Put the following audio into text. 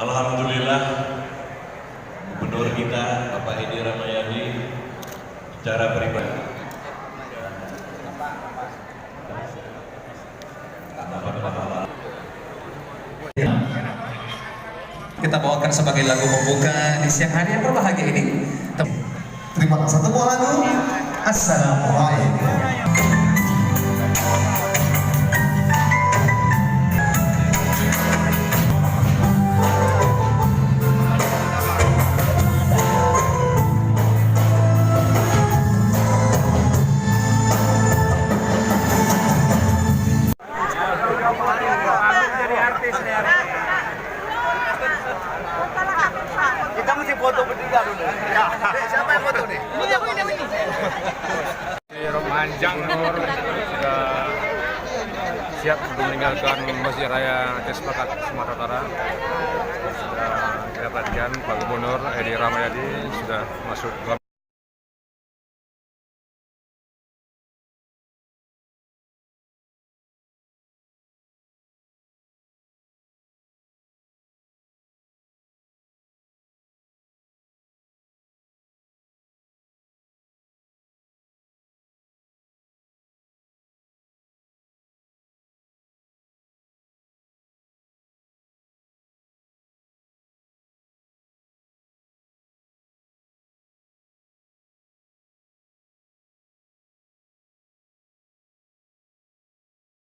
Alhamdulillah, Gubernur kita Bapak Edi Rahmayadi secara pribadi kita bawakan sebagai lagu pembuka di siang hari yang berbahagia ini. Terima kasih. Satu buah lagu. Assalamualaikum. Kita mesti foto bertiga dulu. Ya. Siapa yang foto nih? Ini. Romanjang Nur sudah siap untuk meninggalkan Masjid Raya Aceh Sepakat Sumatera Utara. Sudah kita perhatikan Pak Gubernur Edi Rahmayadi sudah masuk ke